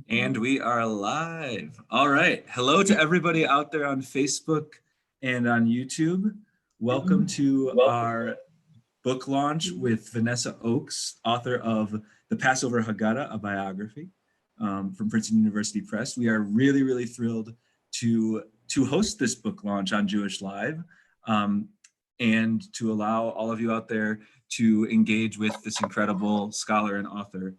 And we are live. All right. Hello to everybody out there on Facebook and on YouTube. Welcome to our book launch with Vanessa Oakes, author of The Passover Haggadah, a biography from Princeton University Press. We are really, really thrilled to host this book launch on Jewish Live and to allow all of you out there to engage with this incredible scholar and author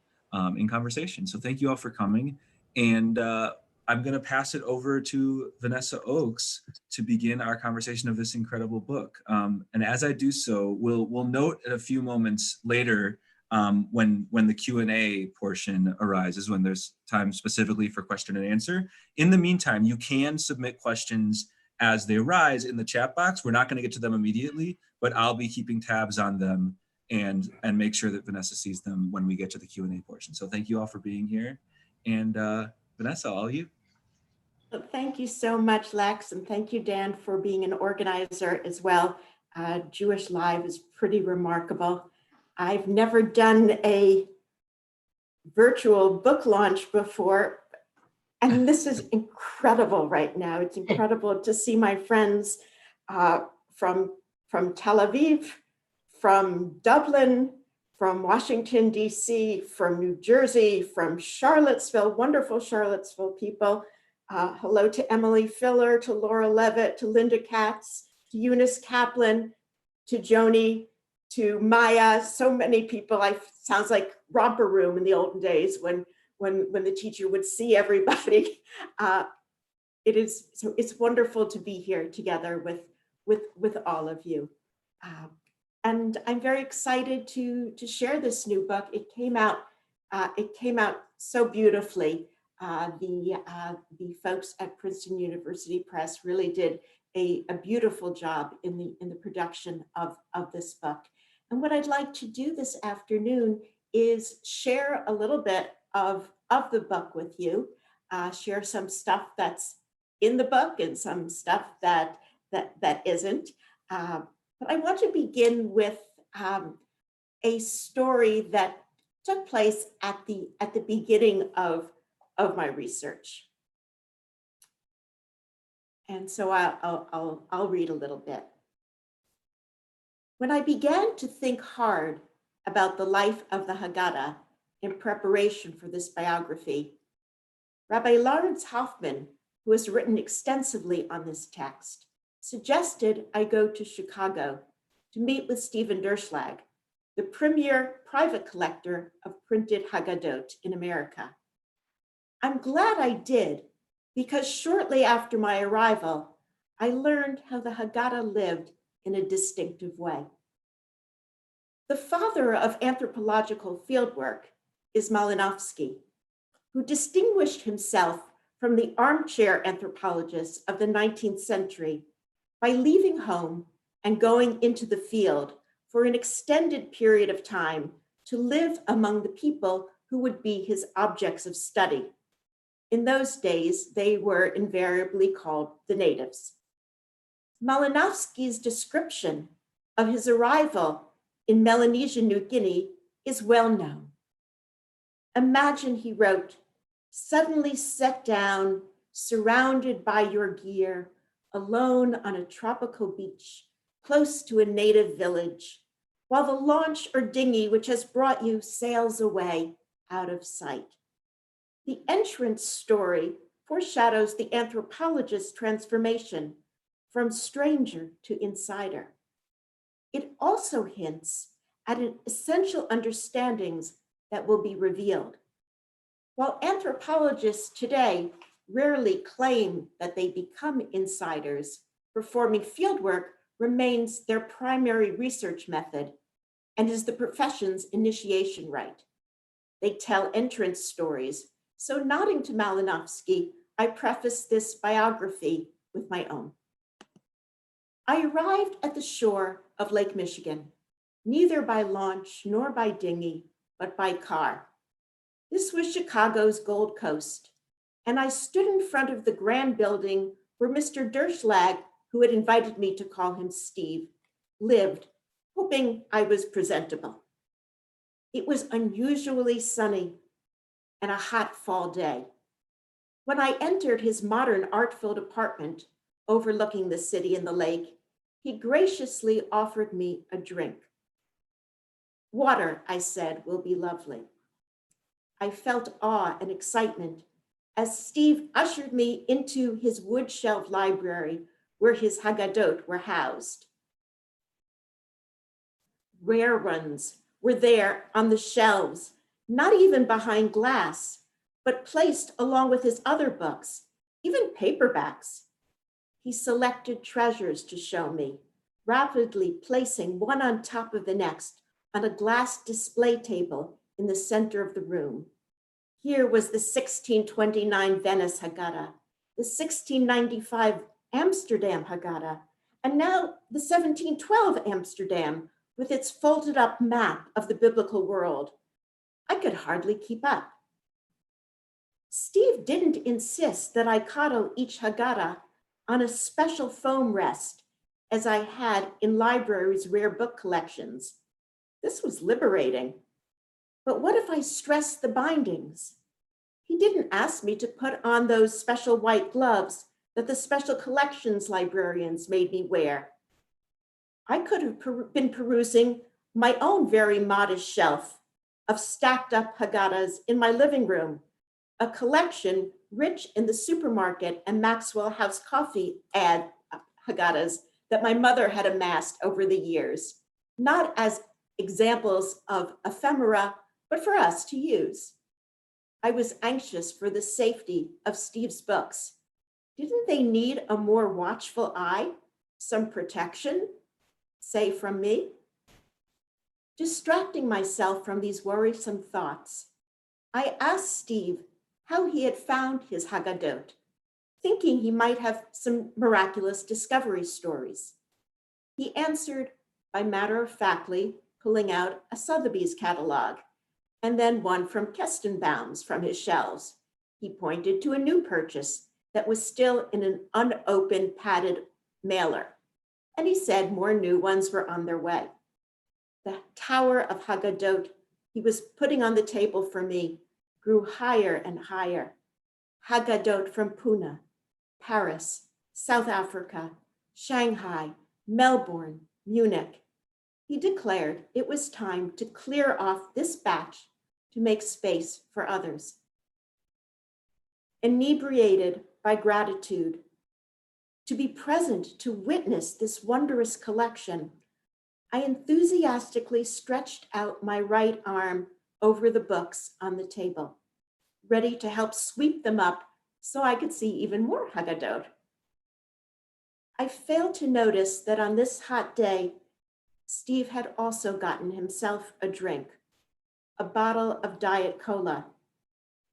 in conversation. So thank you all for coming. And I'm going to pass it over to Vanessa Oakes to begin our conversation of this incredible book. And as I do so, we'll note at a few moments later when the Q&A portion arises, when there's time specifically for question and answer. In the meantime, you can submit questions as they arise in the chat box. We're not going to get to them immediately, but I'll be keeping tabs on them and make sure that Vanessa sees them when we get to the Q&A portion. So thank you all for being here. And Vanessa, all you. Thank you so much, Lex, and thank you, Dan, for being an organizer as well. Jewish Live is pretty remarkable. I've never done a virtual book launch before, and this is incredible right now. It's incredible to see my friends from Tel Aviv, from Dublin, from Washington, D.C., from New Jersey, from Charlottesville, wonderful Charlottesville people. Hello to Emily Filler, to Laura Levitt, to Linda Katz, to Eunice Kaplan, to Joni, to Maya, so many people. Sounds like romper room in the olden days when the teacher would see everybody. It's wonderful to be here together with all of you. And I'm very excited to share this new book. It came out so beautifully. The folks at Princeton University Press really did a beautiful job in the production of this book. And what I'd like to do this afternoon is share a little bit of the book with you, share some stuff that's in the book and some stuff that isn't. But I want to begin with a story that took place at the beginning of my research. And so I'll read a little bit. When I began to think hard about the life of the Haggadah in preparation for this biography, Rabbi Lawrence Hoffman, who has written extensively on this text, suggested I go to Chicago to meet with Stephen Derschlag, the premier private collector of printed Haggadot in America. I'm glad I did, because shortly after my arrival, I learned how the Haggadah lived in a distinctive way. The father of anthropological fieldwork is Malinowski, who distinguished himself from the armchair anthropologists of the 19th century by leaving home and going into the field for an extended period of time to live among the people who would be his objects of study. In those days, they were invariably called the natives. Malinowski's description of his arrival in Melanesia, New Guinea is well known. Imagine, he wrote, suddenly set down, surrounded by your gear, alone on a tropical beach, close to a native village, while the launch or dinghy which has brought you sails away out of sight. The entrance story foreshadows the anthropologist's transformation from stranger to insider. It also hints at an essential understandings that will be revealed. While anthropologists today rarely claim that they become insiders, performing fieldwork remains their primary research method and is the profession's initiation rite. They tell entrance stories, so nodding to Malinowski, I preface this biography with my own. I arrived at the shore of Lake Michigan, neither by launch nor by dinghy, but by car. This was Chicago's Gold Coast, and I stood in front of the grand building where Mr. Derschlag, who had invited me to call him Steve, lived, hoping I was presentable. It was unusually sunny. and a hot fall day. When I entered his modern art-filled apartment overlooking the city and the lake, he graciously offered me a drink. Water, I said, will be lovely. I felt awe and excitement as Steve ushered me into his wood-shelved library where his Haggadot were housed. Rare ones were there on the shelves, not even behind glass, but placed along with his other books, even paperbacks. He selected treasures to show me, rapidly placing one on top of the next on a glass display table in the center of the room. Here was the 1629 Venice Haggadah, the 1695 Amsterdam Haggadah, and now the 1712 Amsterdam with its folded up map of the biblical world. I could hardly keep up. Steve didn't insist that I coddle each Haggadah on a special foam rest, as I had in libraries' rare book collections. This was liberating. But what if I stressed the bindings? He didn't ask me to put on those special white gloves that the special collections librarians made me wear. I could have been perusing my own very modest shelf of stacked up Haggadahs in my living room, a collection rich in the supermarket and Maxwell House coffee ad Haggadahs that my mother had amassed over the years, not as examples of ephemera, but for us to use. I was anxious for the safety of Steve's books. Didn't they need a more watchful eye, some protection, say from me? Distracting myself from these worrisome thoughts, I asked Steve how he had found his Haggadot, thinking he might have some miraculous discovery stories. He answered by matter-of-factly pulling out a Sotheby's catalog, and then one from Kestenbaum's from his shelves. He pointed to a new purchase that was still in an unopened padded mailer, and he said more new ones were on their way. The tower of Haggadot he was putting on the table for me grew higher and higher. Haggadot from Pune, Paris, South Africa, Shanghai, Melbourne, Munich. He declared it was time to clear off this batch to make space for others. Inebriated by gratitude, to be present to witness this wondrous collection, I enthusiastically stretched out my right arm over the books on the table, ready to help sweep them up so I could see even more Haggadot. I failed to notice that on this hot day, Steve had also gotten himself a drink, a bottle of Diet Cola,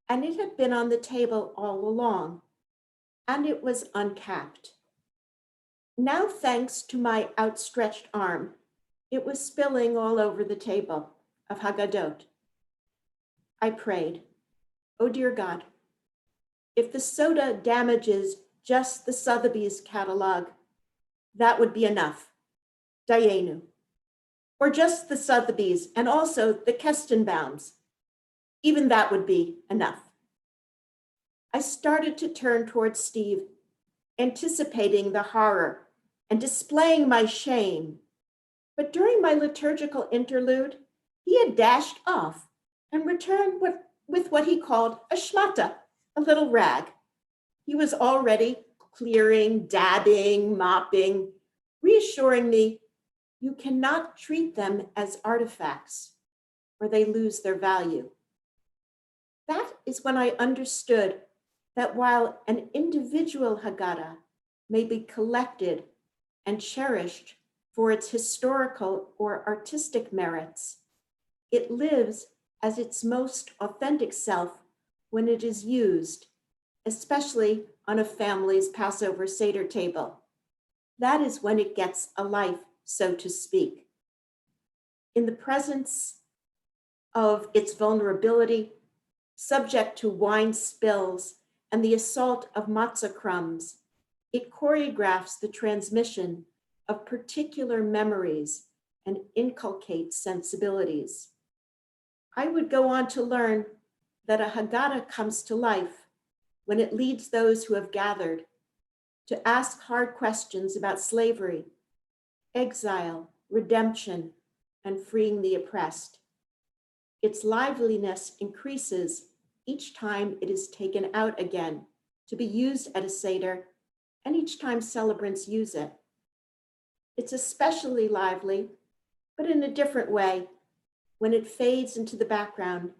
and it had been on the table all along, and it was uncapped. Now, thanks to my outstretched arm, it was spilling all over the table of Haggadot. I prayed, oh dear God, if the soda damages just the Sotheby's catalog, that would be enough. Dayenu. Or just the Sotheby's and also the Kestenbaums. Even that would be enough. I started to turn towards Steve, anticipating the horror and displaying my shame. But during my liturgical interlude, he had dashed off and returned with what he called a shmata, a little rag. He was already clearing, dabbing, mopping, reassuring me, you cannot treat them as artifacts or they lose their value. That is when I understood that while an individual Haggadah may be collected and cherished for its historical or artistic merits, it lives as its most authentic self when it is used, especially on a family's Passover Seder table. That is when it gets a life, so to speak. In the presence of its vulnerability, subject to wine spills and the assault of matzah crumbs, it choreographs the transmission of particular memories and inculcates sensibilities. I would go on to learn that a Haggadah comes to life when it leads those who have gathered to ask hard questions about slavery, exile, redemption, and freeing the oppressed. Its liveliness increases each time it is taken out again to be used at a Seder, and each time celebrants use it. It's especially lively, but in a different way, when it fades into the background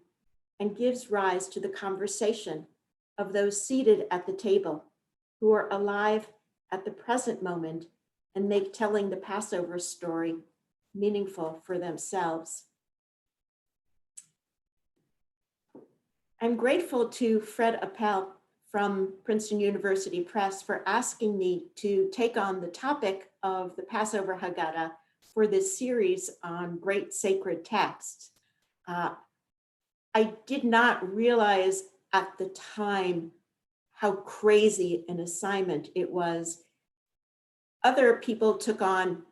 and gives rise to the conversation of those seated at the table who are alive at the present moment and make telling the Passover story meaningful for themselves. I'm grateful to Fred Appel from Princeton University Press for asking me to take on the topic of the Passover Haggadah for this series on great sacred texts. I did not realize at the time how crazy an assignment it was. Other people took on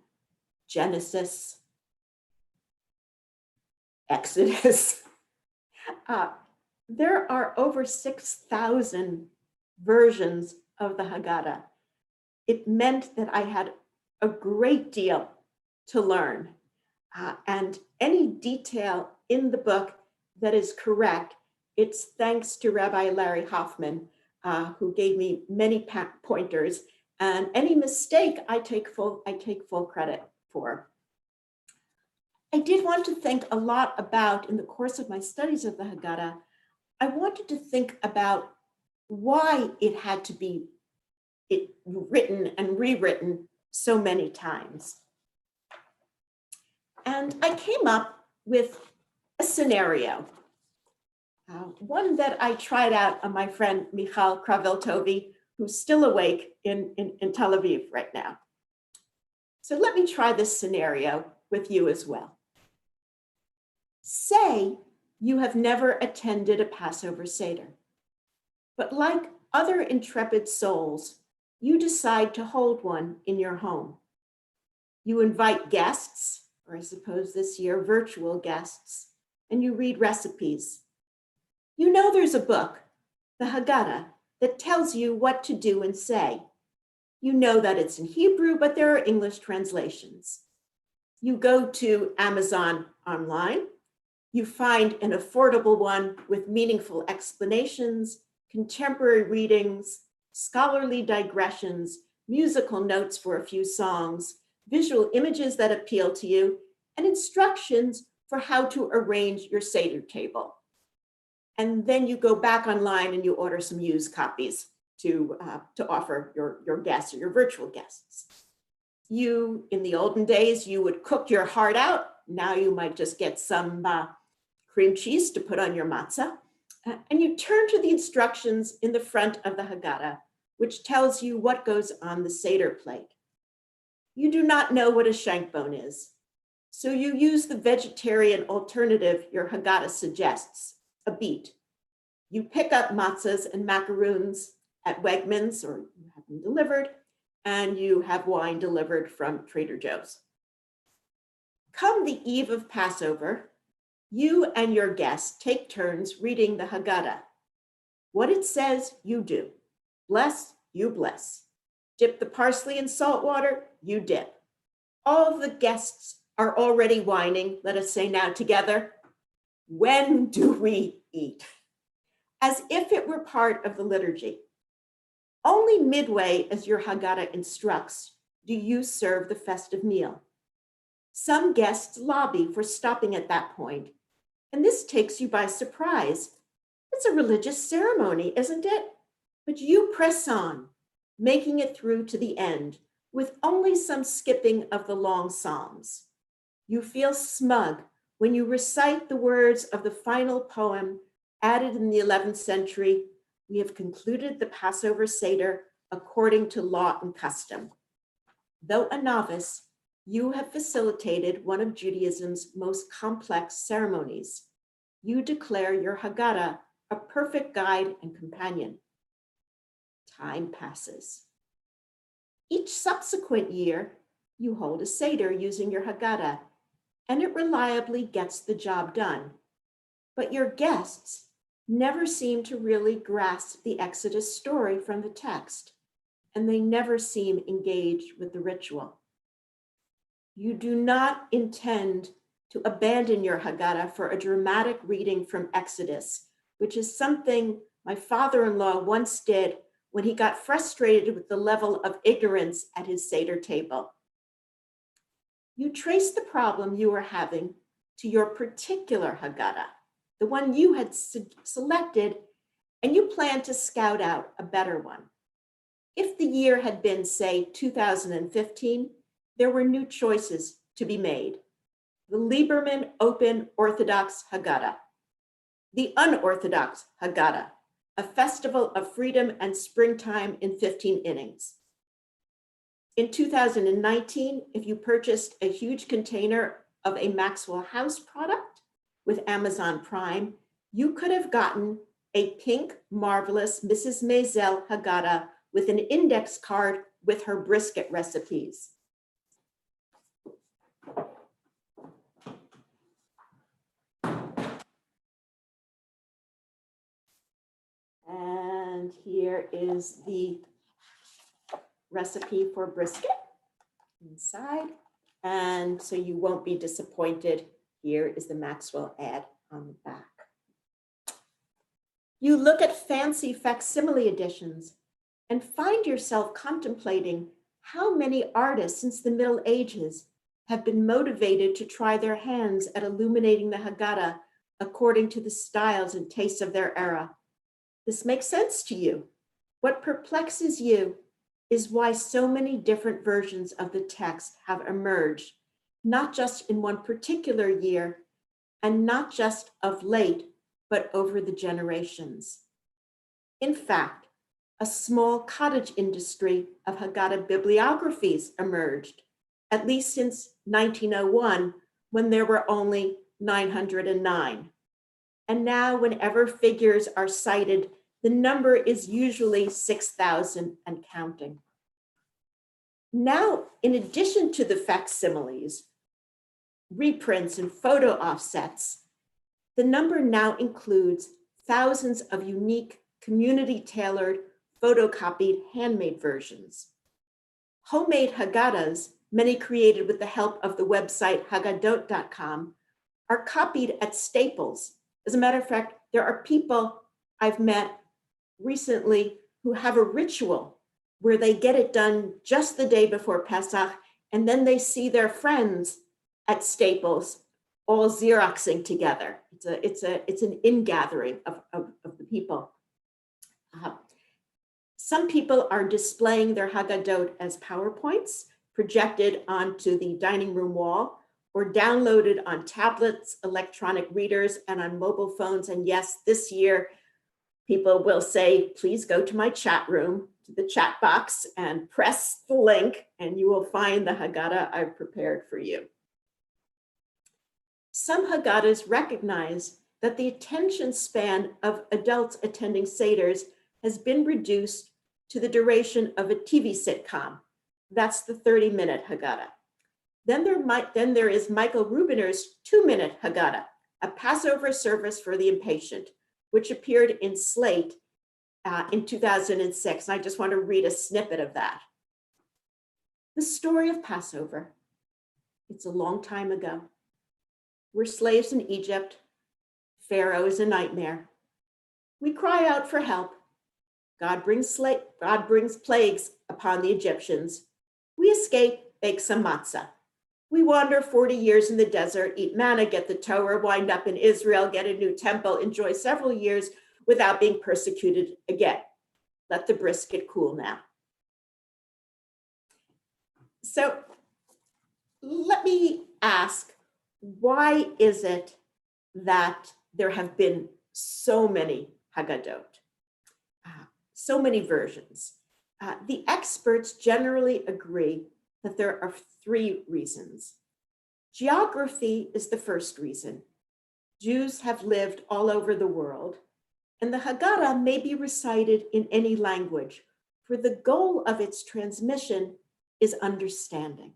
Genesis, Exodus. There are over 6,000 versions of the Haggadah. It meant that I had a great deal to learn. And any detail in the book that is correct, it's thanks to Rabbi Larry Hoffman, who gave me many pointers. And any mistake, I take full credit for. I did want to think a lot about, in the course of my studies of the Haggadah, I wanted to think about why it had to be written and rewritten so many times. And I came up with a scenario, one that I tried out on my friend Michal Kraveltovi, who's still awake in Tel Aviv right now. So let me try this scenario with you as well. Say you have never attended a Passover Seder, but like other intrepid souls, you decide to hold one in your home. You invite guests, or I suppose this year, virtual guests, and you read recipes. You know there's a book, the Haggadah, that tells you what to do and say. You know that it's in Hebrew, but there are English translations. You go to Amazon online. You find an affordable one with meaningful explanations, contemporary readings, scholarly digressions, musical notes for a few songs, visual images that appeal to you, and instructions for how to arrange your Seder table. And then you go back online and you order some used copies to offer your guests or your virtual guests. You, in the olden days, you would cook your heart out. Now you might just get some cream cheese to put on your matzah. And you turn to the instructions in the front of the Haggadah, which tells you what goes on the Seder plate. You do not know what a shank bone is, so you use the vegetarian alternative your Haggadah suggests, a beet. You pick up matzahs and macaroons at Wegmans, or you have them delivered, and you have wine delivered from Trader Joe's. Come the eve of Passover, you and your guests take turns reading the Haggadah. What it says, you do. Bless, you bless. Dip the parsley in salt water, you dip. All the guests are already whining, let us say now together, when do we eat? As if it were part of the liturgy. Only midway, as your Haggadah instructs, do you serve the festive meal. Some guests lobby for stopping at that point, and this takes you by surprise. It's a religious ceremony, isn't it? But you press on, making it through to the end, with only some skipping of the long psalms. You feel smug when you recite the words of the final poem added in the 11th century. We have concluded the Passover Seder according to law and custom. Though a novice, you have facilitated one of Judaism's most complex ceremonies. You declare your Haggadah a perfect guide and companion. Time passes. Each subsequent year, you hold a Seder using your Haggadah, and it reliably gets the job done. But your guests, never seem to really grasp the Exodus story from the text, and they never seem engaged with the ritual. You do not intend to abandon your Haggadah for a dramatic reading from Exodus, which is something my father-in-law once did when he got frustrated with the level of ignorance at his Seder table. You trace the problem you are having to your particular Haggadah, the one you had selected, and you plan to scout out a better one. If the year had been, say, 2015, there were new choices to be made. The Lieberman Open Orthodox Haggadah, the Unorthodox Haggadah, a festival of freedom and springtime in 15 innings. In 2019, if you purchased a huge container of a Maxwell House product with Amazon Prime, you could have gotten a pink, marvelous Mrs. Maisel Haggadah with an index card with her brisket recipes. And here is the recipe for brisket inside. And so you won't be disappointed. Here is the Maxwell ad on the back. You look at fancy facsimile editions and find yourself contemplating how many artists since the Middle Ages have been motivated to try their hands at illuminating the Haggadah according to the styles and tastes of their era. This makes sense to you. What perplexes you is why so many different versions of the text have emerged, not just in one particular year, and not just of late, but over the generations. In fact, a small cottage industry of Haggadah bibliographies emerged, at least since 1901, when there were only 909. And now, whenever figures are cited, the number is usually 6,000 and counting. Now, in addition to the facsimiles, reprints, and photo offsets, the number now includes thousands of unique, community-tailored, photocopied, handmade versions. Homemade Haggadahs, many created with the help of the website haggadot.com, are copied at Staples. As a matter of fact, there are people I've met recently who have a ritual where they get it done just the day before Pesach, and then they see their friends at Staples all Xeroxing together. It's an ingathering of the people. Some people are displaying their Haggadot as PowerPoints projected onto the dining room wall or downloaded on tablets, electronic readers, and on mobile phones. And yes, this year, people will say, please go to my chat room, to the chat box, and press the link, and you will find the Haggadah I've prepared for you. Some Haggadahs recognize that the attention span of adults attending Seders has been reduced to the duration of a TV sitcom. That's the 30-minute Haggadah. Then there is Michael Rubiner's 2-minute Haggadah, a Passover service for the impatient, which appeared in Slate in 2006. And I just want to read a snippet of that. The story of Passover. It's a long time ago. We're slaves in Egypt. Pharaoh is a nightmare. We cry out for help. God brings plagues upon the Egyptians. We escape, bake some matzah. We wander 40 years in the desert, eat manna, get the Torah, wind up in Israel, get a new temple, enjoy several years without being persecuted again. Let the brisket cool now. So let me ask, why is it that there have been so many Haggadot, so many versions? The experts generally agree that there are 3 reasons. Geography is the first reason. Jews have lived all over the world, and the Haggadah may be recited in any language, for the goal of its transmission is understanding.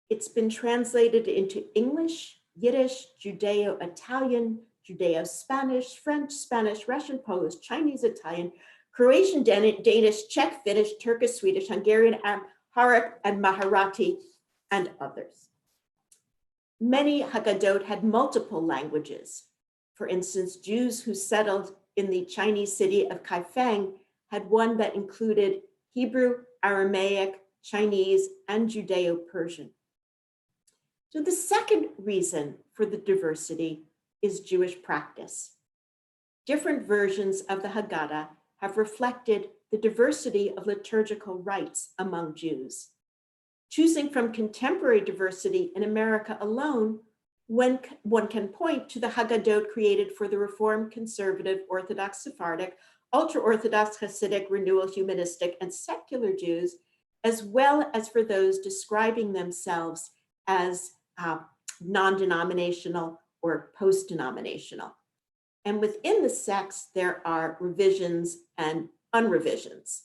It's been translated into English, Yiddish, Judeo-Italian, Judeo-Spanish, French, Spanish, Russian, Polish, Chinese, Italian, Croatian, Danish, Czech, Finnish, Turkish, Swedish, Hungarian, Amharic, and Marathi, and others. Many Haggadot had multiple languages. For instance, Jews who settled in the Chinese city of Kaifeng had one that included Hebrew, Aramaic, Chinese, and Judeo-Persian. So the second reason for the diversity is Jewish practice. Different versions of the Haggadah have reflected the diversity of liturgical rites among Jews. Choosing from contemporary diversity in America alone, when one can point to the Haggadot created for the Reformed, Conservative, Orthodox, Sephardic, ultra-Orthodox, Hasidic, renewal, humanistic, and secular Jews, as well as for those describing themselves as non-denominational or post-denominational. And within the sects, there are revisions and unrevisions.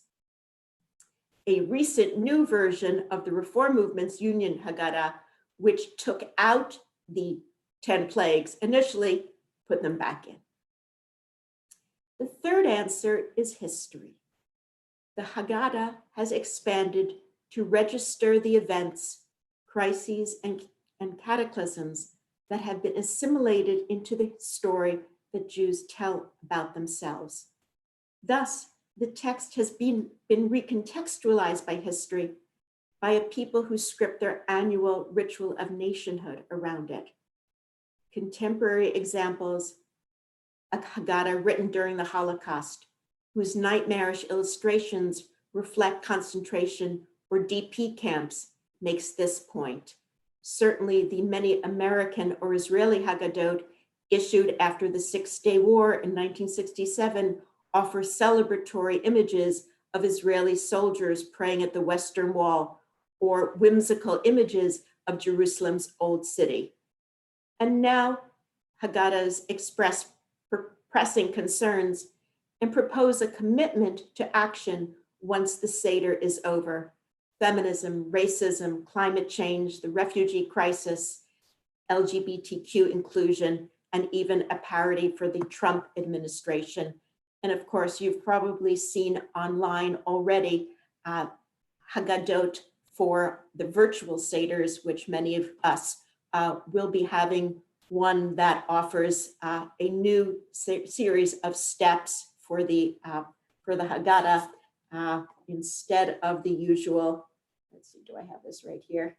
A recent new version of the Reform Movement's Union Haggadah, which took out the 10 plagues, initially put them back in. The third answer is history. The Haggadah has expanded to register the events, crises, and cataclysms that have been assimilated into the story that Jews tell about themselves. Thus, the text has been recontextualized by history by a people who script their annual ritual of nationhood around it. Contemporary examples, a Haggadah written during the Holocaust, whose nightmarish illustrations reflect concentration or DP camps, makes this point. Certainly, the many American or Israeli Haggadot issued after the Six-Day War in 1967 offer celebratory images of Israeli soldiers praying at the Western Wall or whimsical images of Jerusalem's Old City. And now Haggadahs express pressing concerns and propose a commitment to action once the Seder is over. Feminism, racism, climate change, the refugee crisis, LGBTQ inclusion, and even a parody for the Trump administration. And of course, you've probably seen online already Haggadot for the virtual Seders, which many of us will be having one that offers a new series of steps for the Haggadah instead of the usual, let's see, do I have this right here?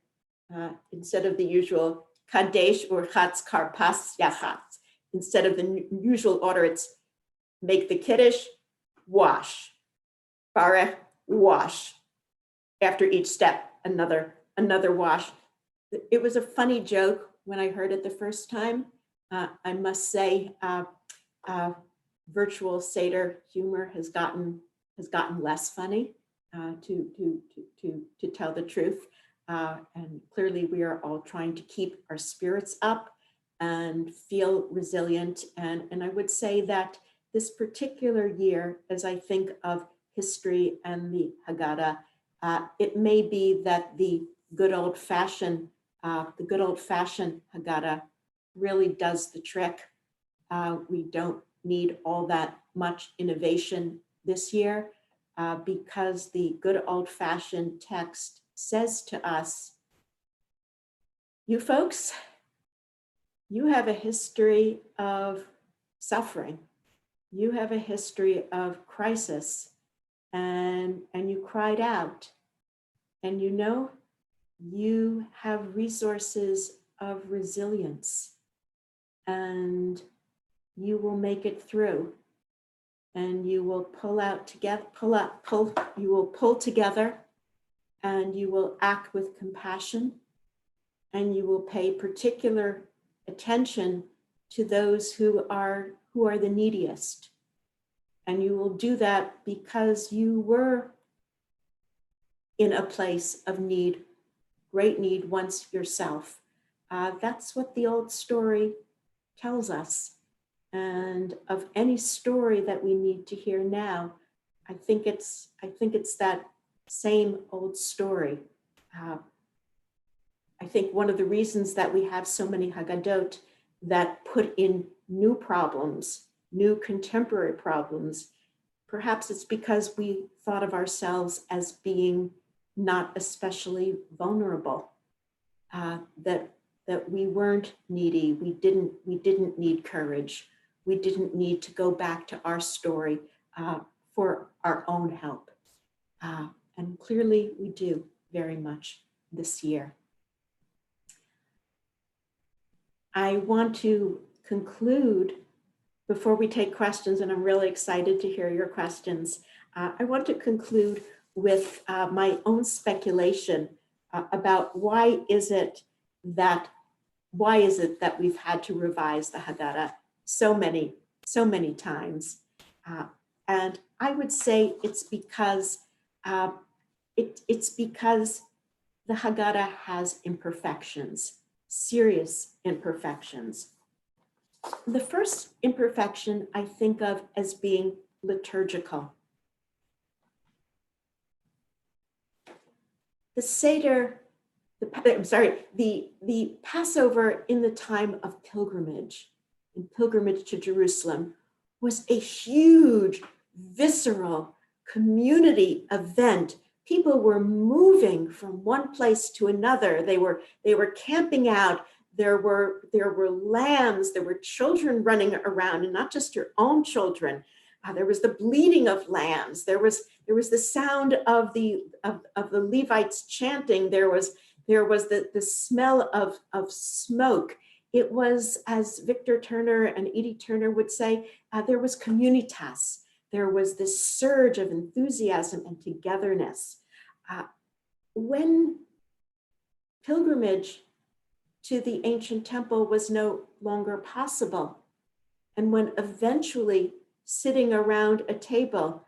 Instead of the usual Kadesh or Chatz Karpas Yachatz. Instead of the usual order, it's make the Kiddush, wash, Barech, wash. After each step, another wash. It was a funny joke when I heard it the first time. I must say, virtual Seder humor has gotten less funny, to tell the truth. And clearly we are all trying to keep our spirits up and feel resilient. And I would say that this particular year, as I think of history and the Haggadah, it may be that the good old fashioned Haggadah really does the trick. We don't need all that much innovation this year because the good old fashioned text says to us, you folks, you have a history of suffering. You have a history of crisis, and you cried out. And you know, you have resources of resilience, and you will make it through. And you will you will pull together, and you will act with compassion, and you will pay particular attention to those who are the neediest. And you will do that because you were in a place of need, great need once yourself. That's what the old story tells us. And of any story that we need to hear now, I think it's that same old story. I think one of the reasons that we have so many Haggadot that put in new problems, new contemporary problems. Perhaps it's because we thought of ourselves as being not especially vulnerable, that we weren't needy, we didn't need courage, we didn't need to go back to our story for our own help. And clearly we do very much this year. I want to conclude before we take questions, and I'm really excited to hear your questions. I want to conclude with my own speculation about why is it that we've had to revise the Haggadah so many times. And I would say it's because the Haggadah has imperfections, serious imperfections. The first imperfection I think of as being liturgical. The Seder, the Passover in the time of pilgrimage, in pilgrimage to Jerusalem, was a huge, visceral community event. People were moving from one place to another. They were camping out. There were lambs. There were children running around, and not just your own children. There was the bleating of lambs. There was the sound of the Levites chanting. There was the smell of smoke. It was, as Victor Turner and Edie Turner would say, there was communitas. There was this surge of enthusiasm and togetherness. When pilgrimage to the ancient temple was no longer possible, and when eventually sitting around a table,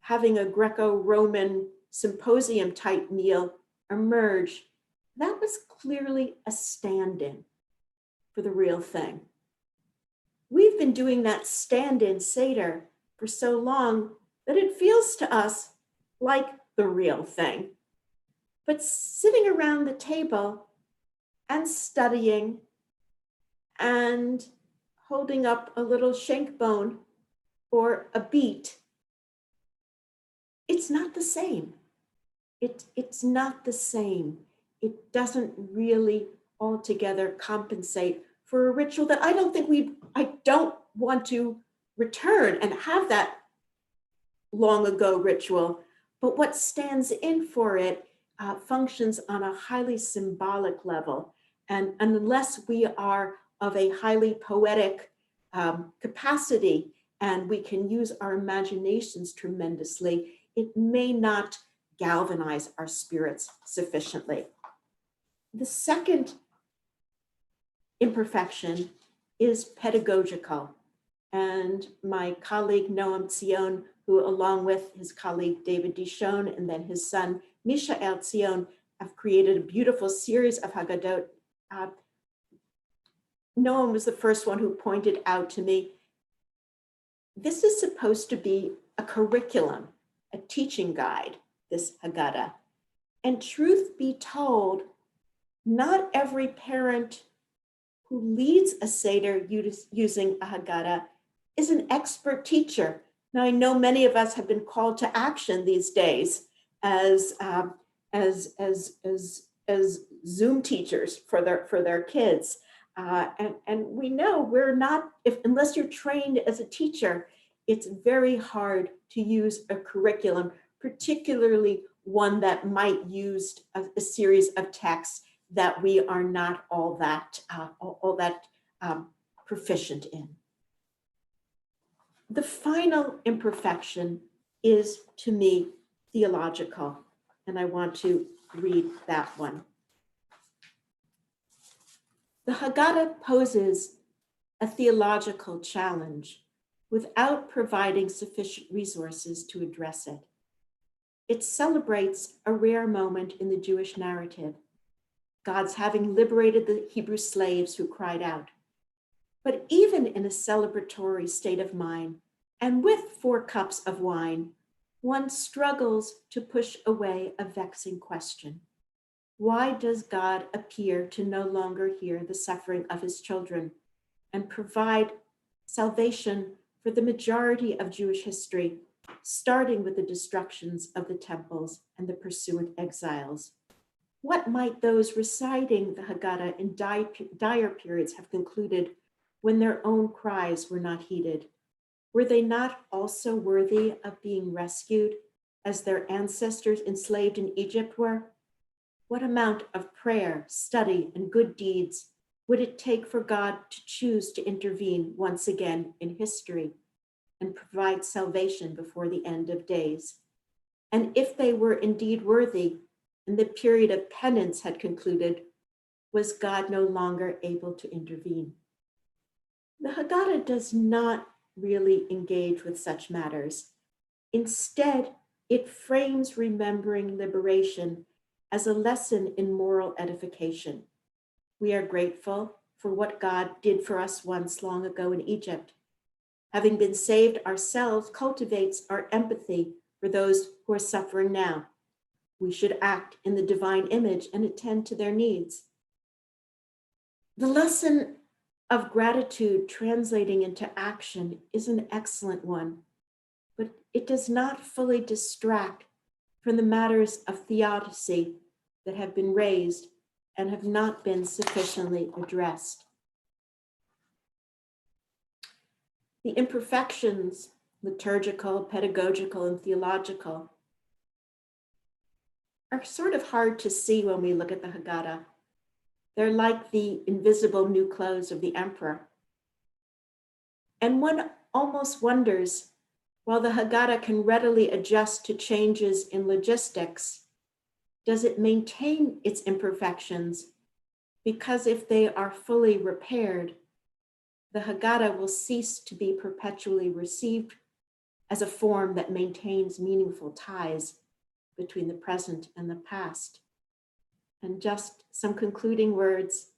having a Greco-Roman symposium type meal emerged, that was clearly a stand-in for the real thing. We've been doing that stand-in Seder for so long that it feels to us like the real thing. But sitting around the table and studying and holding up a little shank bone or a beet, it's not the same. It's not the same. It doesn't really altogether compensate for a ritual that I don't want to return and have that long ago ritual, but what stands in for it functions on a highly symbolic level. And unless we are of a highly poetic capacity and we can use our imaginations tremendously, it may not galvanize our spirits sufficiently. The second imperfection is pedagogical. And my colleague Noam Tzion, who along with his colleague David Dishon and then his son Mishael Tzion have created a beautiful series of Haggadot. Noam was the first one who pointed out to me, this is supposed to be a curriculum, a teaching guide, this Haggadah. And truth be told, not every parent who leads a Seder using a Haggadah is an expert teacher. Now, I know many of us have been called to action these days as Zoom teachers for their kids. And we know we're not, unless you're trained as a teacher, it's very hard to use a curriculum, particularly one that might use a series of texts that we are not all that proficient in. The final imperfection is, to me, theological, and I want to read that one. The Haggadah poses a theological challenge without providing sufficient resources to address it. It celebrates a rare moment in the Jewish narrative, God's having liberated the Hebrew slaves who cried out. But even in a celebratory state of mind, and with 4 cups of wine, one struggles to push away a vexing question. Why does God appear to no longer hear the suffering of his children? and provide salvation for the majority of Jewish history, starting with the destructions of the temples and the pursuant exiles. What might those reciting the Haggadah in dire periods have concluded when their own cries were not heeded? Were they not also worthy of being rescued as their ancestors enslaved in Egypt were? What amount of prayer, study, and good deeds would it take for God to choose to intervene once again in history and provide salvation before the end of days? And if they were indeed worthy and the period of penance had concluded, was God no longer able to intervene? The Haggadah does not really engage with such matters. Instead, it frames remembering liberation as a lesson in moral edification. We are grateful for what God did for us once long ago in Egypt. Having been saved ourselves cultivates our empathy for those who are suffering now. We should act in the divine image and attend to their needs. The lesson of gratitude translating into action is an excellent one, but it does not fully distract from the matters of theodicy that have been raised and have not been sufficiently addressed. The imperfections, liturgical, pedagogical, and theological, are sort of hard to see when we look at the Haggadah. They're like the invisible new clothes of the emperor. And one almost wonders, while the Haggadah can readily adjust to changes in logistics, does it maintain its imperfections? Because if they are fully repaired, the Haggadah will cease to be perpetually received as a form that maintains meaningful ties between the present and the past. And just some concluding words.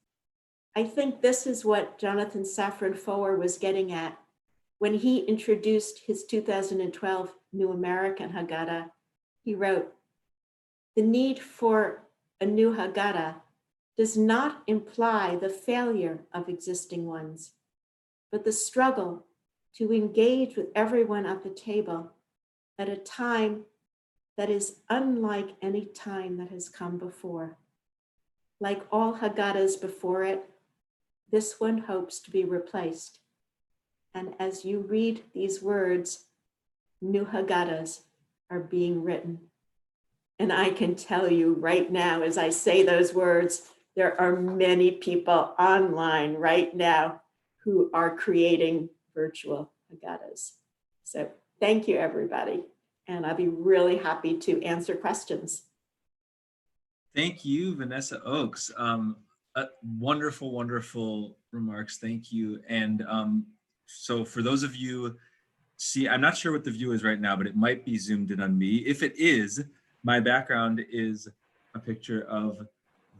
I think this is what Jonathan Safran Foer was getting at when he introduced his 2012 New American Haggadah. He wrote, "The need for a new Haggadah does not imply the failure of existing ones, but the struggle to engage with everyone at the table at a time that is unlike any time that has come before. Like all Haggadahs before it, this one hopes to be replaced. And as you read these words, new Haggadahs are being written." And I can tell you right now, as I say those words, there are many people online right now who are creating virtual Haggadahs. So thank you, everybody. And I'll be really happy to answer questions. Thank you, Vanessa Oakes. Wonderful, wonderful remarks. Thank you. And so for those of you, I'm not sure what the view is right now, but it might be zoomed in on me. If it is, my background is a picture of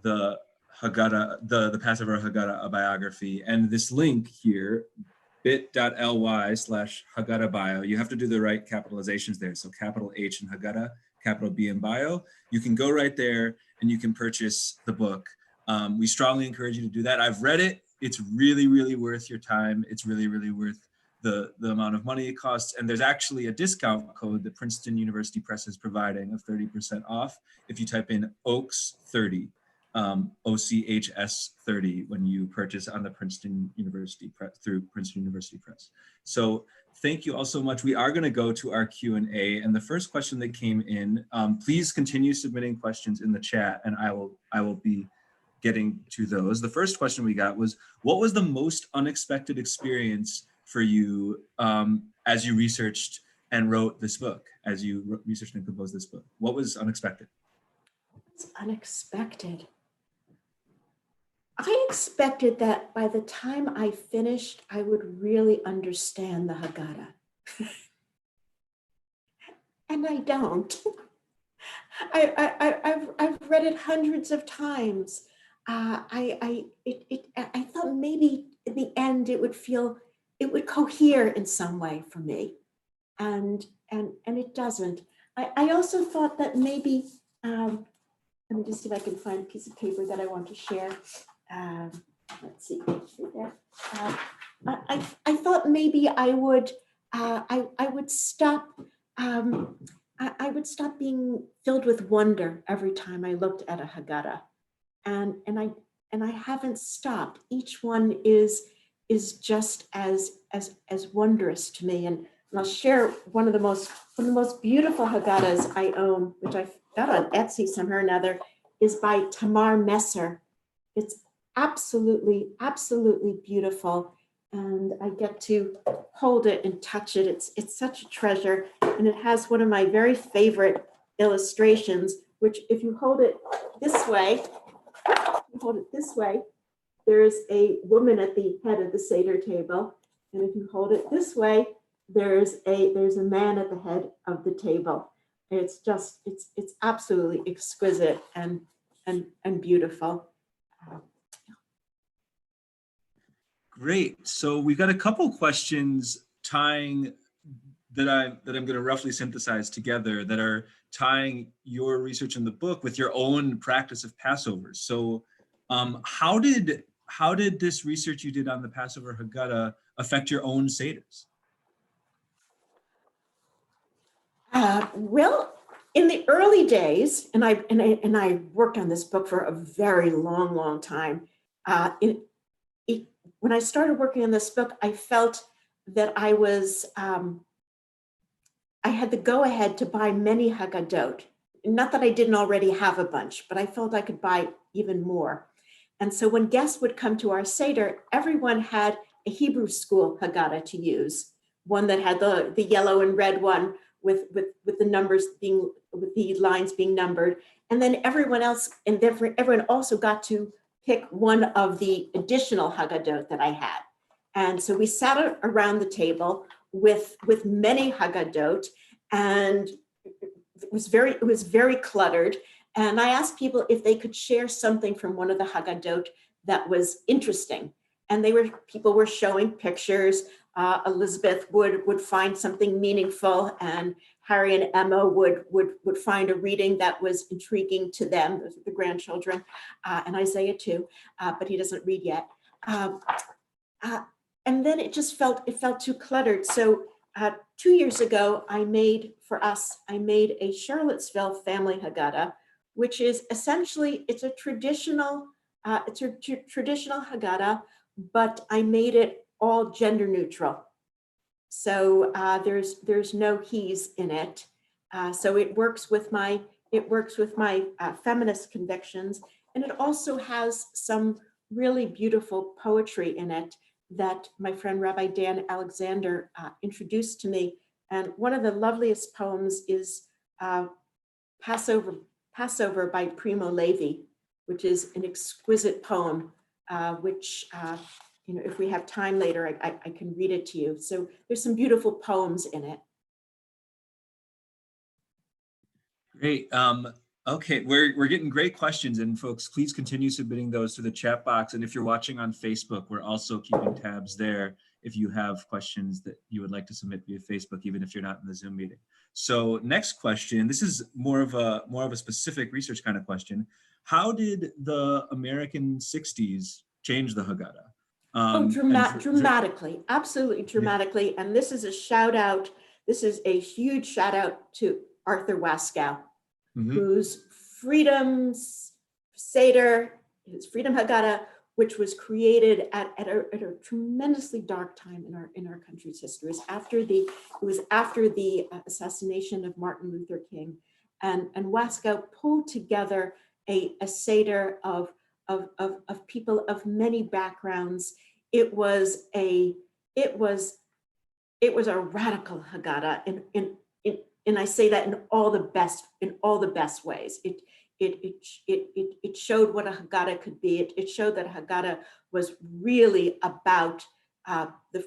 the Haggadah, the Passover Haggadah, a biography. And this link here, bit.ly/Haggadah bio, you have to do the right capitalizations there. So capital H in Haggadah, capital B in bio. You can go right there and you can purchase the book. We strongly encourage you to do that. I've read it. It's really, really worth your time. It's really, really worth the amount of money it costs. And there's actually a discount code that Princeton University Press is providing of 30% off if you type in OCHS30, OCHS 30 when you purchase on the Princeton University Press, through Princeton University Press. So thank you all so much. We are going to go to our Q&A, and the first question that came in, please continue submitting questions in the chat, and I will be getting to those. The first question we got was, what was the most unexpected experience for you as you researched and wrote this book, as you researched and composed this book? What was unexpected? It's unexpected. I expected that by the time I finished, I would really understand the Haggadah. And I don't. I've read it hundreds of times. I thought maybe in the end it would cohere in some way for me, and it doesn't. I also thought that maybe let me just see if I can find a piece of paper that I want to share. Let's see, there. I thought maybe I would I would stop I would stop being filled with wonder every time I looked at a Haggadah, and I haven't stopped. Each one is just as wondrous to me, and I'll share one of the most beautiful Haggadahs I own, which I got on Etsy somehow or another, is by Tamar Messer. It's absolutely beautiful, and I get to hold it and touch it. It's such a treasure, and it has one of my very favorite illustrations, which if you hold it this way, there's a woman at the head of the Seder table, and if you hold it this way, there's a man at the head of the table. It's just it's absolutely exquisite and beautiful. Great. So we've got a couple questions tying that I'm going to roughly synthesize together that are tying your research in the book with your own practice of Passover. So how did this research you did on the Passover Haggadah affect your own Seders? Well, in the early days, and I worked on this book for a very long time. When I started working on this book, I felt that I had the go-ahead to buy many Haggadot. Not that I didn't already have a bunch, but I felt I could buy even more. And so when guests would come to our Seder, everyone had a Hebrew school Haggadah to use, one that had the yellow and red one with the numbers being, with the lines being numbered. And then everyone else, and therefore everyone also got to pick one of the additional Haggadot that I had. And so we sat around the table with many Haggadot, and it was very cluttered. And I asked people if they could share something from one of the Haggadot that was interesting. And people were showing pictures. Elizabeth would find something meaningful, and Harry and Emma would find a reading that was intriguing to them. Those are the grandchildren, and Isaiah too, but he doesn't read yet. And then it felt too cluttered. So 2 years ago, I made a Charlottesville family Haggadah, which is essentially, it's a traditional Haggadah, but I made it all gender neutral. So there's no he's in it. So it works with my feminist convictions, and it also has some really beautiful poetry in it that my friend Rabbi Dan Alexander introduced to me. And one of the loveliest poems is Passover by Primo Levi, which is an exquisite poem, which if we have time later, I can read it to you. So there's some beautiful poems in it. Great. Okay, we're getting great questions, and folks, please continue submitting those to the chat box. And if you're watching on Facebook, we're also keeping tabs there if you have questions that you would like to submit via Facebook, even if you're not in the Zoom meeting. So next question, this is more of a specific research kind of question. How did the American 60s change the Haggadah? Dramatically, absolutely dramatically. Yeah. And this is a shout out. This is a huge shout out to Arthur Waskow, whose Freedom Seder, his Freedom Haggadah, which was created at a tremendously dark time in our country's history. It was after the assassination of Martin Luther King, and Waskow pulled together a Seder of people of many backgrounds. It was a radical Haggadah, and I say that in all the best ways. It showed what a Haggadah could be. It showed that Haggadah was really about the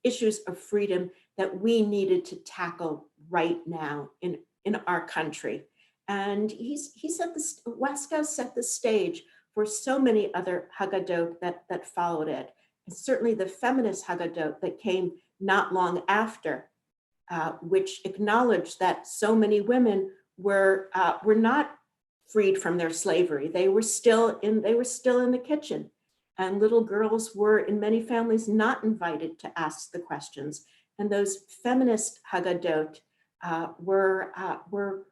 issues of freedom that we needed to tackle right now in our country. And Waskow set the stage for so many other Haggadot that followed it. And certainly the feminist Haggadot that came not long after, which acknowledged that so many women were not freed from their slavery. They were still in the kitchen, and little girls were in many families not invited to ask the questions. And those feminist Haggadot were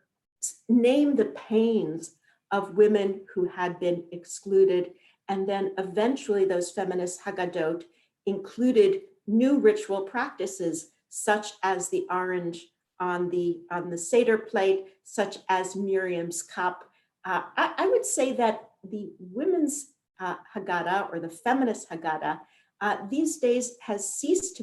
name the pains of women who had been excluded. And then eventually those feminist Haggadot included new ritual practices, such as the orange on the Seder plate, such as Miriam's cup. I would say that the women's Haggadah, or the feminist Haggadah, these days has ceased to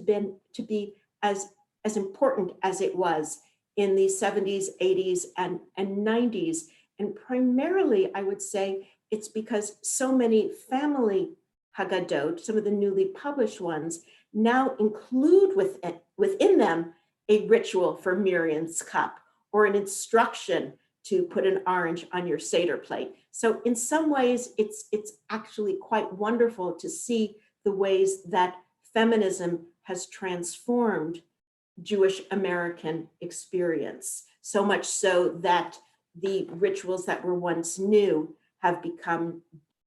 be as important as it was in the 70s, 80s, and 90s. And primarily, I would say it's because so many family Haggadot, some of the newly published ones, now include within them a ritual for Miriam's cup, or an instruction to put an orange on your Seder plate. So in some ways, it's actually quite wonderful to see the ways that feminism has transformed Jewish American experience, so much so that the rituals that were once new have become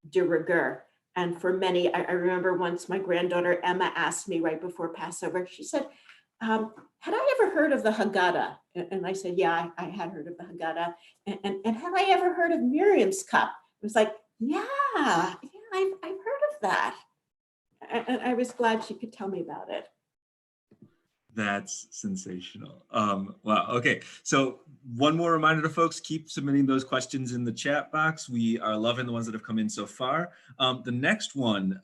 de rigueur. And for many, I remember once my granddaughter Emma asked me right before Passover, she said, had I ever heard of the Haggadah? And I said, yeah, I had heard of the Haggadah. And had I ever heard of Miriam's cup? It was like, yeah, I've heard of that. And I was glad she could tell me about it. That's sensational. Wow. Okay. So one more reminder to folks, keep submitting those questions in the chat box. We are loving the ones that have come in so far. The next one,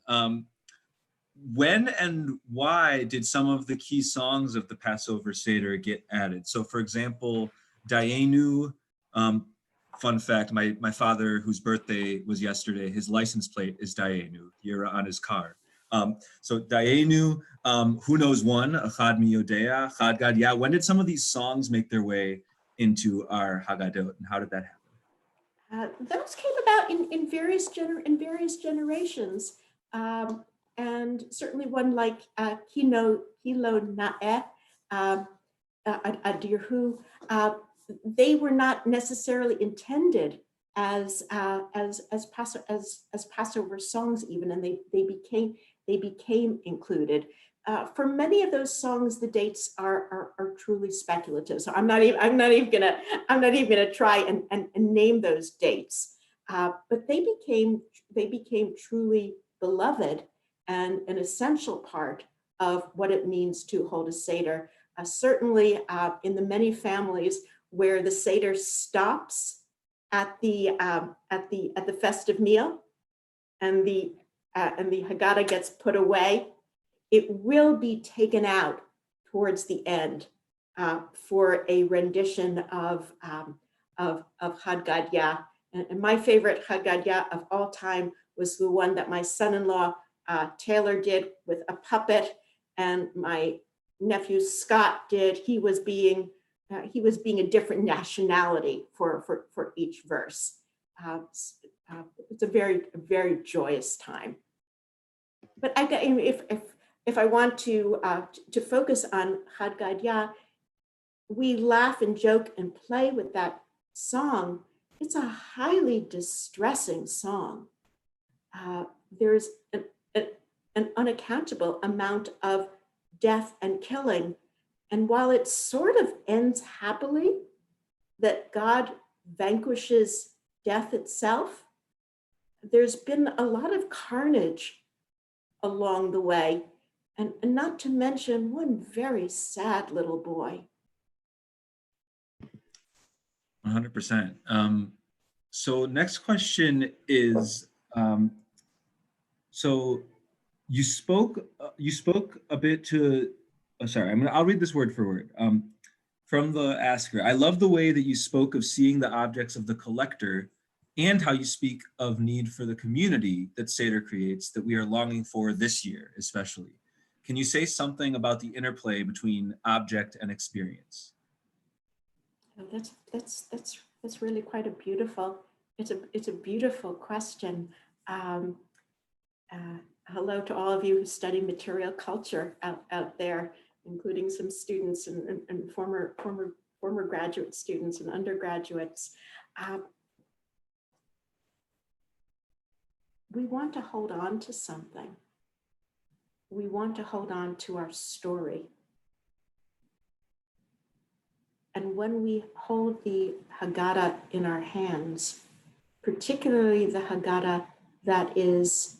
when and why did some of the key songs of the Passover Seder get added? So for example, Dayenu, fun fact, my father, whose birthday was yesterday, his license plate is Dayenu, here on his car. So Dayenu, who knows one, Achad mi yodea, Chad Gad Yah. When did some of these songs make their way into our Haggadot, and how did that happen? Those came about in various generations. And certainly one like Kilo Na'eh, Adirhu, they were not necessarily intended as Passover songs even, and they became included. For many of those songs, the dates are truly speculative. So I'm not even gonna try and name those dates. But they became truly beloved and an essential part of what it means to hold a Seder. Certainly in the many families where the Seder stops at the festive meal and the Haggadah gets put away, it will be taken out towards the end for a rendition of Chad Gad Yah. And my favorite Chad Gad Yah of all time was the one that my son-in-law Taylor did with a puppet, and my nephew Scott did. He was being a different nationality for each verse. It's a very joyous time. But if I want to focus on Chad Gad Yah, we laugh and joke and play with that song. It's a highly distressing song. There's an unaccountable amount of death and killing. And while it sort of ends happily, that God vanquishes death itself, there's been a lot of carnage along the way, and not to mention one very sad little boy. 100%. So next question is, so you spoke a bit to, I'll read this word for word. From the asker, I love the way that you spoke of seeing the objects of the collector and how you speak of need for the community that Seder creates that we are longing for this year, especially. Can you say something about the interplay between object and experience? Oh, that's really quite a beautiful, it's a beautiful question. Hello to all of you who study material culture out there, including some students and former graduate students and undergraduates. we want to hold on to something. We want to hold on to our story. And when we hold the Haggadah in our hands, particularly the Haggadah that is,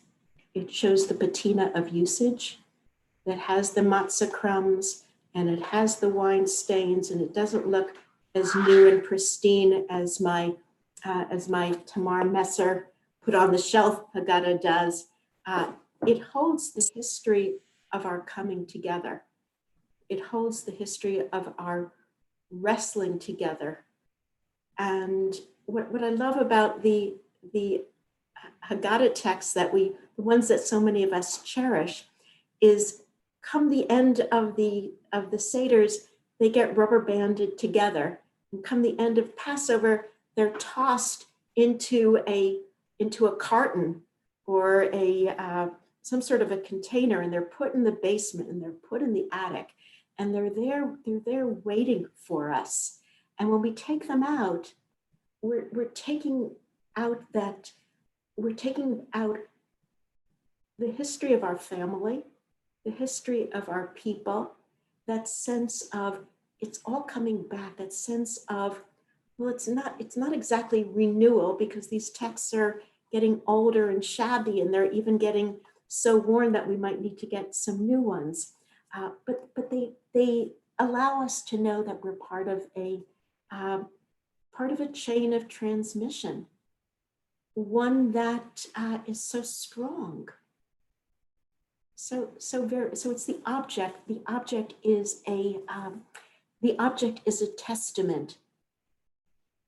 it shows the patina of usage, that has the matzah crumbs and it has the wine stains, and it doesn't look as new and pristine as my Tamar Messer put on the shelf Haggadah does. It holds the history of our coming together. It holds the history of our wrestling together. And what I love about the Haggadah texts the ones that so many of us cherish, is come the end of the Seders, they get rubber banded together. And come the end of Passover, they're tossed into a carton or some sort of a container, and they're put in the basement and they're put in the attic, and they're there waiting for us. And when we take them out, we're taking out the history of our family, the history of our people, that sense of it's all coming back, that sense of, well, it's not exactly renewal, because these texts are getting older and shabby, and they're even getting so worn that we might need to get some new ones. But they allow us to know that we're part of a chain of transmission, one that is so strong. So it's the object. The object is a testament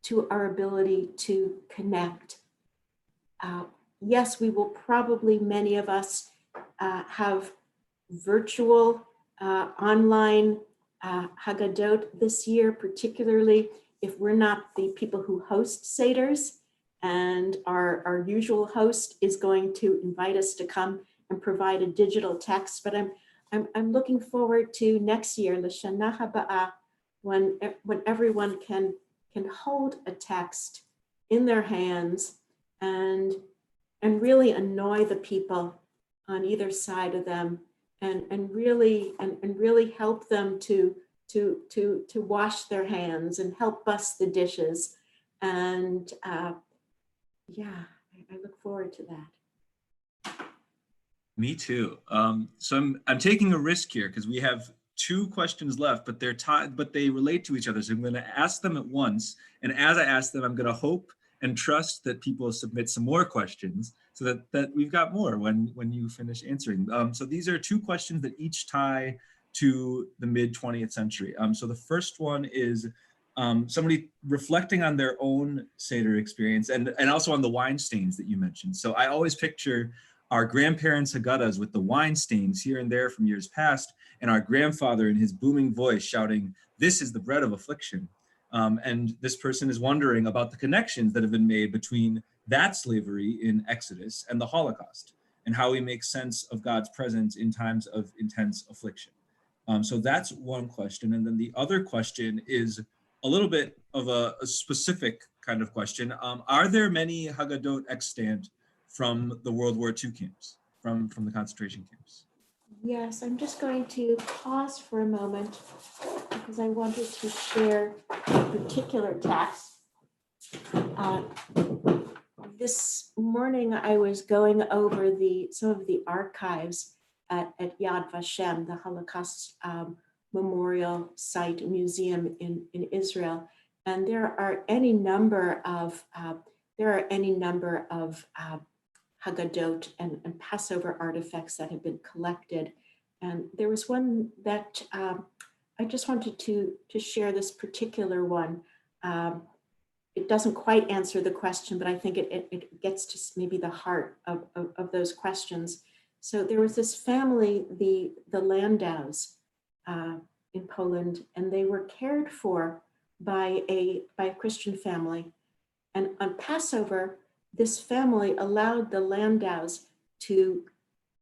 to our ability to connect. Yes, we will probably, many of us, have virtual online Haggadot this year, particularly if we're not the people who host Seders, and our usual host is going to invite us to come and provide a digital text. But I'm looking forward to next year, L'Shana Haba'ah, when everyone can hold a text in their hands and really annoy the people on either side of them, and really help them to wash their hands and help bust the dishes. And yeah, I look forward to that. Me too. So I'm taking a risk here because we have 2 questions left, but they relate to each other. So I'm going to ask them at once, and as I ask them, I'm going to hope and trust that people submit some more questions, so that we've got more when you finish answering. So these are 2 questions that each tie to the mid 20th century. So the first one is somebody reflecting on their own Seder experience, and also on the wine stains that you mentioned. So I always picture our grandparents' Haggadahs with the wine stains here and there from years past, and our grandfather in his booming voice shouting, "This is the bread of affliction." And this person is wondering about the connections that have been made between that slavery in Exodus and the Holocaust, and how we make sense of God's presence in times of intense affliction. So that's one question. And then the other question is a little bit of a specific kind of question. Are there many Haggadot extant from the World War II camps, from the concentration camps? Yes, I'm just going to pause for a moment because I wanted to share a particular text. This morning I was going over some of the archives at Yad Vashem, the Holocaust Memorial Site Museum in Israel, and there are any number of Haggadot and Passover artifacts that have been collected. And there was one that I just wanted to share, this particular one. It doesn't quite answer the question, but I think it gets to maybe the heart of those questions. So there was this family, the Landaus in Poland, and they were cared for by a Christian family. And on Passover, this family allowed the Landaus to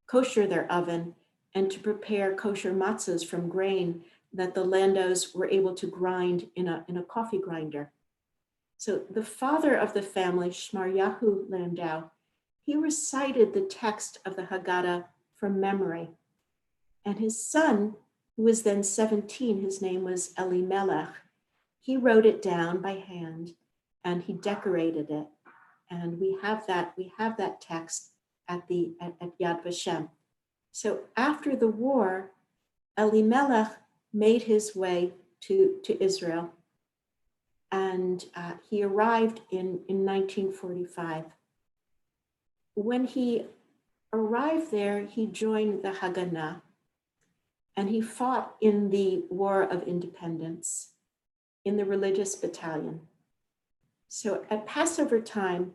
kosher their oven and to prepare kosher matzahs from grain that the Landaus were able to grind in a coffee grinder. So the father of the family, Shmaryahu Landau, he recited the text of the Haggadah from memory. And his son, who was then 17, his name was Elimelech, he wrote it down by hand and he decorated it. And we have that text at Yad Vashem. So after the war, Elimelech made his way to Israel, and he arrived in 1945. When he arrived there, he joined the Haganah, and he fought in the War of Independence in the religious battalion. So at Passover time,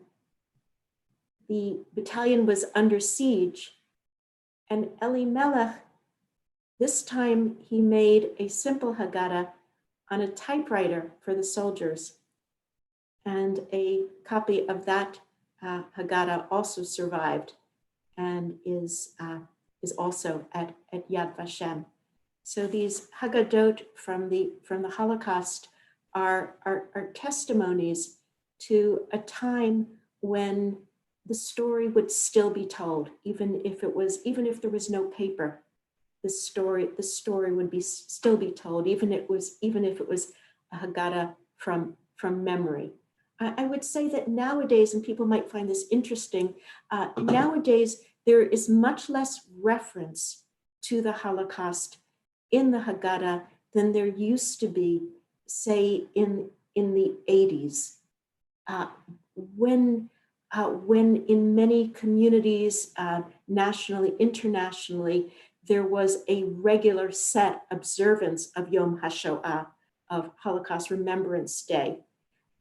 the battalion was under siege, and Elimelech, this time he made a simple Haggadah on a typewriter for the soldiers. And a copy of that Haggadah also survived and is also at Yad Vashem. So these Haggadot from the Holocaust are testimonies to a time when the story would still be told, even if there was no paper. The story would still be told, even if it was a Haggadah from memory. I would say that nowadays, and people might find this interesting, nowadays there is much less reference to the Holocaust in the Haggadah than there used to be, say, in the 80s, when in many communities, nationally, internationally, there was a regular set observance of Yom HaShoah, of Holocaust Remembrance Day,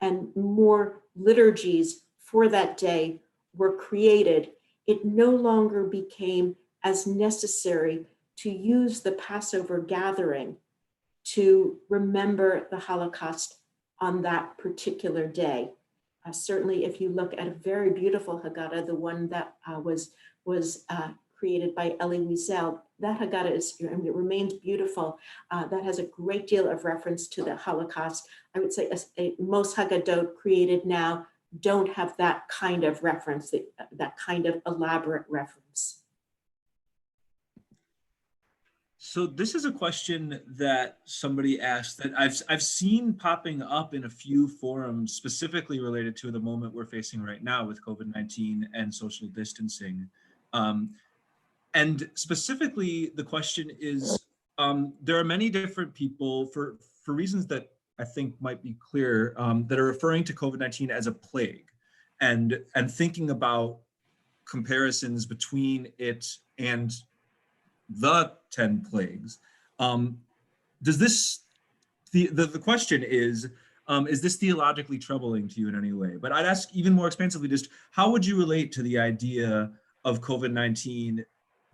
and more liturgies for that day were created. It no longer became as necessary to use the Passover gathering to remember the Holocaust on that particular day. Certainly, if you look at a very beautiful Haggadah, the one that was created by Elie Wiesel, that Haggadah it remains beautiful. That has a great deal of reference to the Holocaust. I would say most Haggadot created now don't have that kind of reference, that kind of elaborate reference. So this is a question that somebody asked that I've seen popping up in a few forums specifically related to the moment we're facing right now with COVID-19 and social distancing. And specifically, the question is, there are many different people for reasons that I think might be clear that are referring to COVID-19 as a plague and thinking about comparisons between it and the 10 plagues. Does this, the question is this theologically troubling to you in any way? But I'd ask even more expansively, just how would you relate to the idea of COVID-19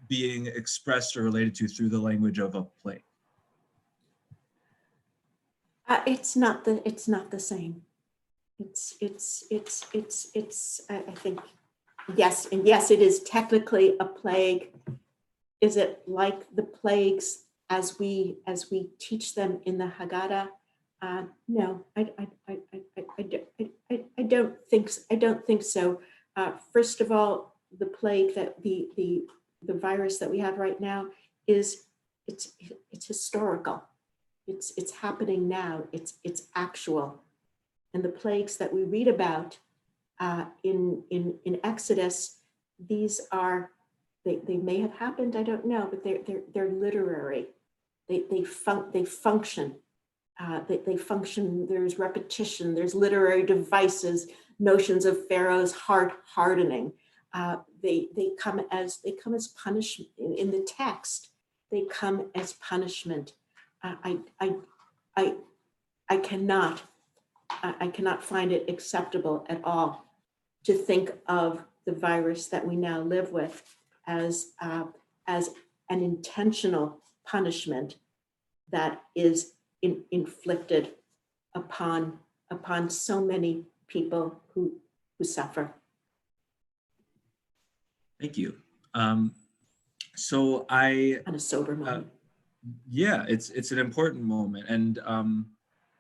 being expressed or related to through the language of a plague? It's not the same. I think, yes, and yes, it is technically a plague. Is it like the plagues as we teach them in the Haggadah? No, I don't think so. First of all, the plague that the virus that we have right now it's historical. It's happening now. It's actual. And the plagues that we read about in Exodus, these are. They may have happened, I don't know, but they're literary. They function. They function. There's repetition. There's literary devices. Notions of Pharaoh's heart hardening. They come as punishment in the text. They come as punishment. I cannot find it acceptable at all to think of the virus that we now live with as an intentional punishment that is inflicted upon so many people who suffer. Thank you. So On a sober moment. Yeah, it's an important moment, and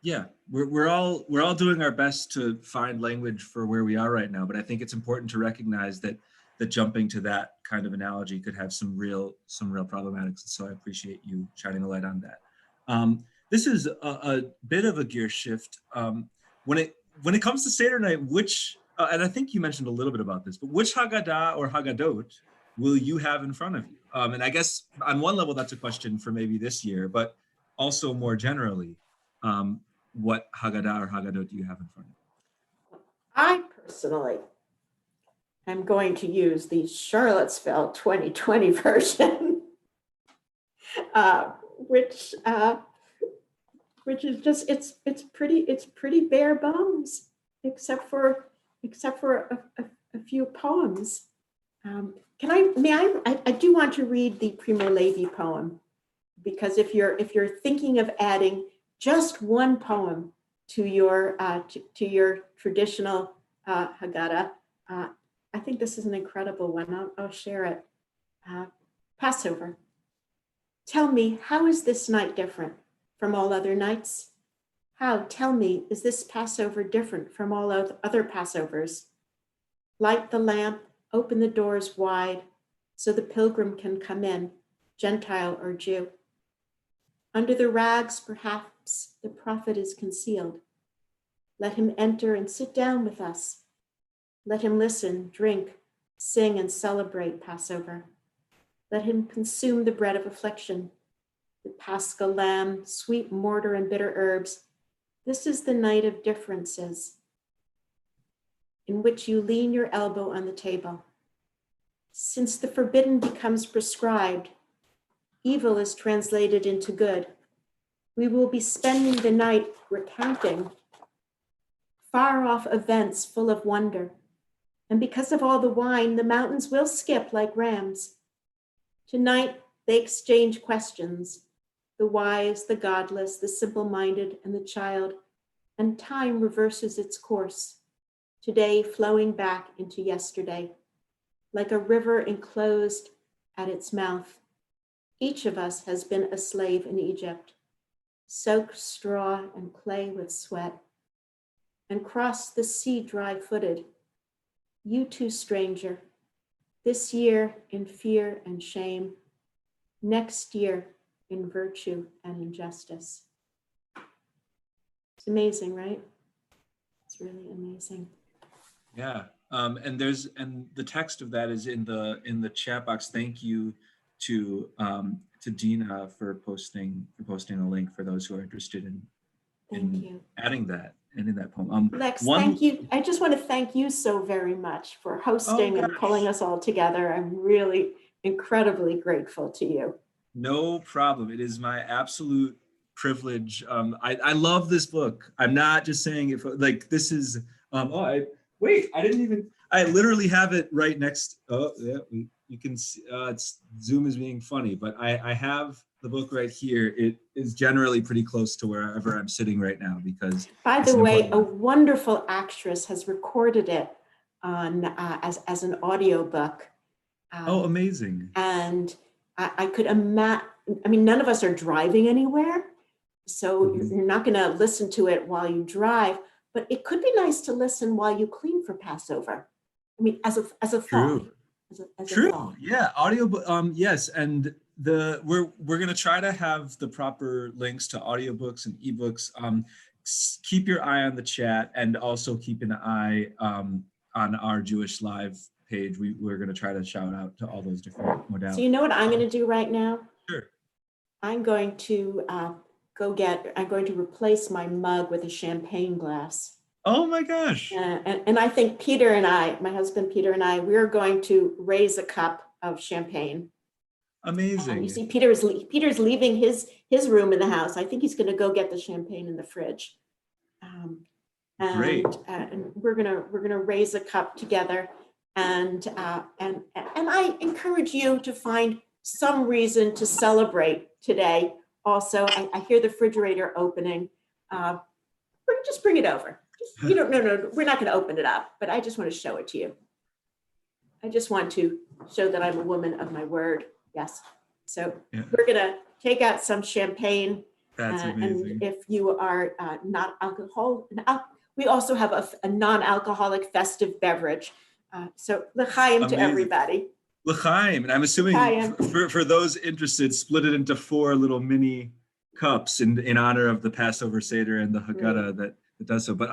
yeah, we're all doing our best to find language for where we are right now. But I think it's important to recognize that that jumping to that kind of analogy could have some real problematics. So I appreciate you shining a light on that. This is a bit of a gear shift. When it comes to Seder night, which and I think you mentioned a little bit about this, but which Haggadah or Haggadot will you have in front of you? And I guess on one level that's a question for maybe this year, but also more generally, what Haggadah or Haggadot do you have in front of you? I personally am going to use the Charlottesville 2020 version, which is just it's pretty bare bones, except for a few poems. I do want to read the Primo Levi poem, because if you're thinking of adding just one poem to your traditional Haggadah, I think this is an incredible one. I'll share it. Passover. Tell me, how is this night different from all other nights? How, tell me, is this Passover different from all other Passovers? Light the lamp, open the doors wide, so the pilgrim can come in, Gentile or Jew. Under the rags, perhaps, the prophet is concealed. Let him enter and sit down with us. Let him listen, drink, sing, and celebrate Passover. Let him consume the bread of affliction, the paschal lamb, sweet mortar, and bitter herbs. This is the night of differences, in which you lean your elbow on the table. Since the forbidden becomes prescribed, evil is translated into good. We will be spending the night recounting far-off events full of wonder. And because of all the wine, the mountains will skip like rams. Tonight, they exchange questions, the wise, the godless, the simple-minded, and the child, and time reverses its course, today flowing back into yesterday, like a river enclosed at its mouth. Each of us has been a slave in Egypt, soaked straw and clay with sweat, and crossed the sea dry-footed. You too, stranger, this year in fear and shame, next year in virtue and injustice. It's amazing, right? It's really amazing. Yeah, and the text of that is in the chat box. Thank you to Dina for posting a link for those who are interested in adding that and in that poem. Lex, thank you. I just want to thank you so very much for hosting and pulling us all together. I'm really incredibly grateful to you. No problem. It is my absolute privilege. I love this book. I'm not just saying it for, like, this is, I literally have it right next. Oh, yeah, you can see, Zoom is being funny, but I have the book right here. It is generally pretty close to wherever I'm sitting right now, because. By the way, a wonderful actress has recorded it on as an audiobook. Oh, amazing. And I could imagine, I mean, none of us are driving anywhere, so you're not going to listen to it while you drive, but it could be nice to listen while you clean for Passover. I mean, as a thought. True. Yeah, audiobook. Yes, and we're gonna try to have the proper links to audiobooks and ebooks. Keep your eye on the chat, and also keep an eye on our Jewish Live page. We're gonna try to shout out to all those different modalities. So you know what I'm gonna do right now? Sure. I'm going to replace my mug with a champagne glass. Oh my gosh. And I think Peter and I, my husband Peter and I, we're going to raise a cup of champagne. Amazing. You see, Peter's leaving his room in the house. I think he's going to go get the champagne in the fridge. Great. And we're gonna raise a cup together, and I encourage you to find some reason to celebrate today. Also, I hear the refrigerator opening. Just bring it over. No, we're not going to open it up, but I just want to show it to you. I just want to show that I'm a woman of my word. Yes. So We're going to take out some champagne. That's amazing. And if you are not alcohol, we also have a non-alcoholic festive beverage. So l'chaim to Amazing. everybody. L'chaim, and I'm assuming L'chaim. for those interested, split it into 4 little mini cups in honor of the Passover Seder and the Haggadah that does so. But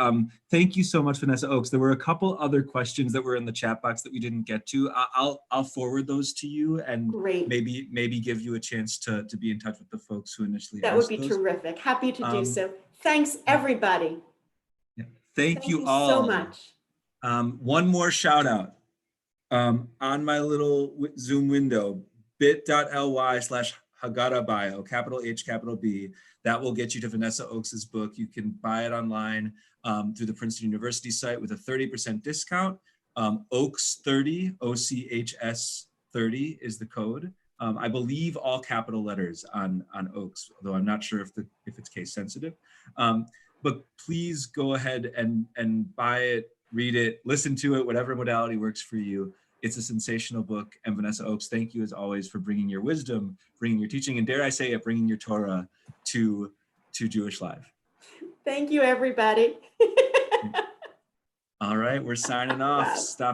thank you so much, Vanessa Oakes. There were a couple other questions that were in the chat box that we didn't get to. I'll forward those to you and maybe give you a chance to be in touch with the folks who initially asked those. That would be terrific. Happy to do so. Thanks, everybody. Yeah. Thank you all so much. One more shout out on my little Zoom window, bit.ly/Haggadah bio, capital H, capital B. That will get you to Vanessa Oakes' book. You can buy it online through the Princeton University site with a 30% discount. Oakes 30, OCHS 30 is the code. I believe all capital letters on Oakes, although I'm not sure if it's case sensitive. But please go ahead and buy it, read it, listen to it, whatever modality works for you. It's a sensational book. And Vanessa Oakes, thank you as always for bringing your wisdom, bringing your teaching, and dare I say it, bringing your Torah to Jewish Live. Thank you, everybody. All right, we're signing off. Wow. Stop.